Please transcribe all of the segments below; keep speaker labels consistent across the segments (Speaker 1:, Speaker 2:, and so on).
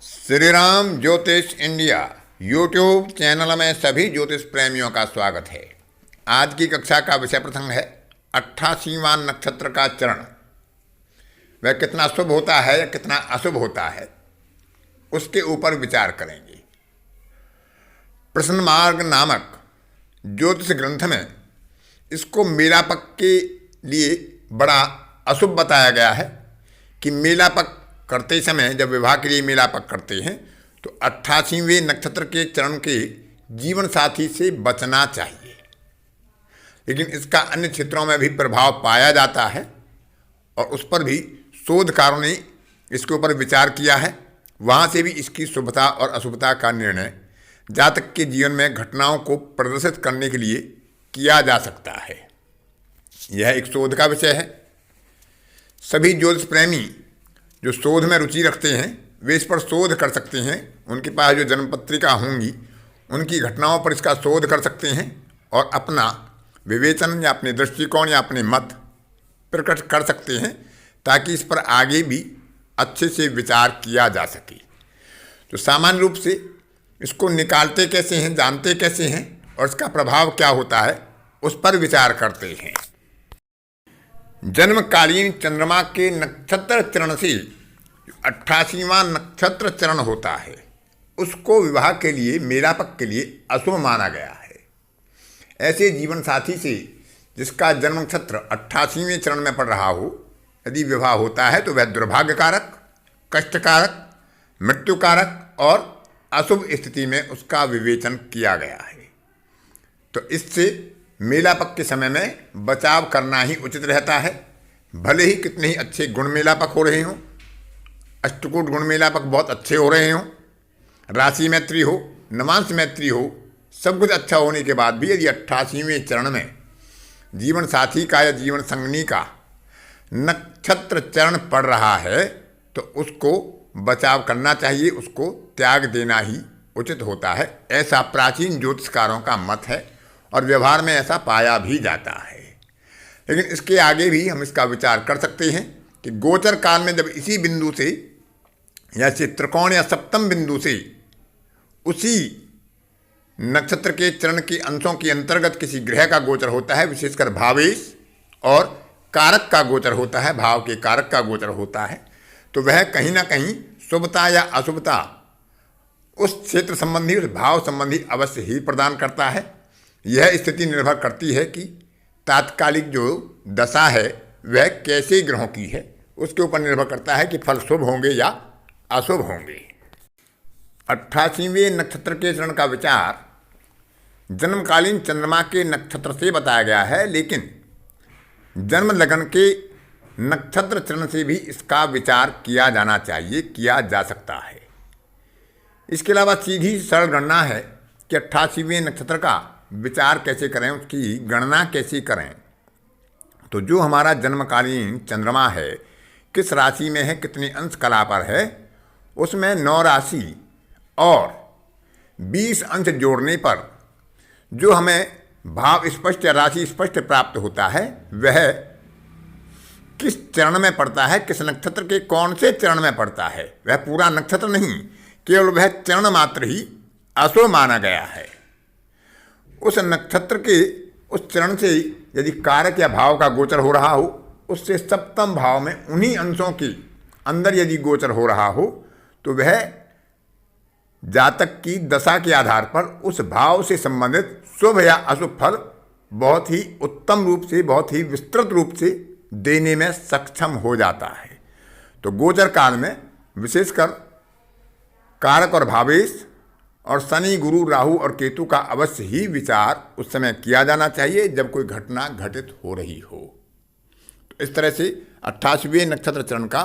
Speaker 1: श्री राम ज्योतिष India YouTube channel में सभी ज्योतिष प्रेमियों का स्वागत है। आज की कक्षा का विषय प्रसंग है 88वां नक्षत्र का चरण। वह कितना शुभ होता है या कितना अशुभ होता है, उसके ऊपर विचार करेंगे। प्रश्न मार्ग नामक ज्योतिष ग्रंथ में इसको मेलापक के लिए बड़ा अशुभ बताया गया है कि मेलापक करते समय जब विवाह के लिए मेलापक करते हैं तो 88वें नक्षत्र के चरण के जीवन साथी से बचना चाहिए। लेकिन इसका अन्य क्षेत्रों में भी प्रभाव पाया जाता है और उस पर भी शोधकारों ने इसके ऊपर विचार किया है। वहाँ से भी इसकी शुभता और अशुभता का निर्णय जातक के जीवन में घटनाओं को प्रदर्शित करने के लिए किया जा सकता है। यह एक शोध का विषय है। सभी ज्योतिष प्रेमी जो शोध में रुचि रखते हैं वे इस पर शोध कर सकते हैं। उनके पास जो जन्म पत्रिका होंगी उनकी घटनाओं पर इसका शोध कर सकते हैं और अपना विवेचन या अपने दृष्टिकोण या अपने मत प्रकट कर सकते हैं, ताकि इस पर आगे भी अच्छे से विचार किया जा सके। तो सामान्य रूप से इसको निकालते कैसे हैं, जानते कैसे हैं और इसका प्रभाव क्या होता है, उस पर विचार करते हैं। जन्मकालीन चंद्रमा के नक्षत्र चरण से 88वां नक्षत्र चरण होता है, उसको विवाह के लिए मेलापक के लिए अशुभ माना गया है। ऐसे जीवन साथी से जिसका जन्म नक्षत्र 88वें चरण में पड़ रहा हो, यदि विवाह होता है तो वह दुर्भाग्यकारक, कष्टकारक, मृत्युकारक और अशुभ स्थिति में उसका विवेचन किया गया है। तो इससे मेलापक के समय में बचाव करना ही उचित रहता है। भले ही कितने ही अच्छे गुण मेलापक हो रहे हों, अष्टकूट गुण मेलापक बहुत अच्छे हो रहे हों, राशि मैत्री हो, नवांश मैत्री हो, सब कुछ अच्छा होने के बाद भी यदि 88वें चरण में जीवन साथी का या जीवन संगनी का नक्षत्र चरण पड़ रहा है तो उसको बचाव करना चाहिए, उसको त्याग देना ही उचित होता है। ऐसा प्राचीन ज्योतिषकारों का मत है और व्यवहार में ऐसा पाया भी जाता है। लेकिन इसके आगे भी हम इसका विचार कर सकते हैं कि गोचर काल में जब इसी बिंदु से या त्रिकोण या सप्तम बिंदु से उसी नक्षत्र के चरण के अंशों के अंतर्गत किसी ग्रह का गोचर होता है, विशेषकर भावेश और कारक का गोचर होता है, भाव के कारक का गोचर होता है, तो वह कहीं ना कहीं शुभता या अशुभता उस क्षेत्र संबंधी, उस भाव संबंधी अवश्य ही प्रदान करता है। यह स्थिति निर्भर करती है कि तात्कालिक जो दशा है वह कैसे ग्रहों की है, उसके ऊपर निर्भर करता है कि फल शुभ होंगे या अशुभ होंगे। 88वें नक्षत्र के चरण का विचार जन्मकालीन चंद्रमा के नक्षत्र से बताया गया है, लेकिन जन्म लगन के नक्षत्र चरण से भी इसका विचार किया जाना चाहिए, किया जा सकता है। इसके अलावा सीधी सरल गणना है कि 88वें नक्षत्र का विचार कैसे करें, उसकी गणना कैसे करें। तो जो हमारा जन्मकालीन चंद्रमा है किस राशि में है, कितने अंश कला पर है, उसमें 9 राशि और 20 अंश जोड़ने पर जो हमें भाव स्पष्ट या राशि स्पष्ट प्राप्त होता है वह किस चरण में पड़ता है, किस नक्षत्र के कौन से चरण में पड़ता है, वह पूरा नक्षत्र नहीं, केवल वह चरण मात्र ही अशुभ माना गया है। उस नक्षत्र के उस चरण से यदि कारक या भाव का गोचर हो रहा हो, उससे सप्तम भाव में उन्हीं अंशों के अंदर यदि गोचर हो रहा हो, तो वह जातक की दशा के आधार पर उस भाव से संबंधित शुभ या अशुभ फल बहुत ही उत्तम रूप से, बहुत ही विस्तृत रूप से देने में सक्षम हो जाता है। तो गोचर काल में विशेषकर कारक और भावेश और शनि, गुरु, राहु और केतु का अवश्य ही विचार उस समय किया जाना चाहिए जब कोई घटना घटित हो रही हो। तो इस तरह से 88वें नक्षत्र चरण का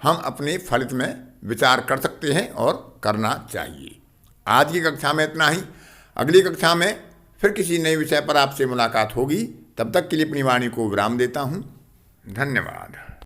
Speaker 1: हम अपने फलित में विचार कर सकते हैं और करना चाहिए। आज की कक्षा में इतना ही। अगली कक्षा में फिर किसी नए विषय पर आपसे मुलाकात होगी। तब तक के लिए अपनी वाणी को विराम देता हूँ। धन्यवाद।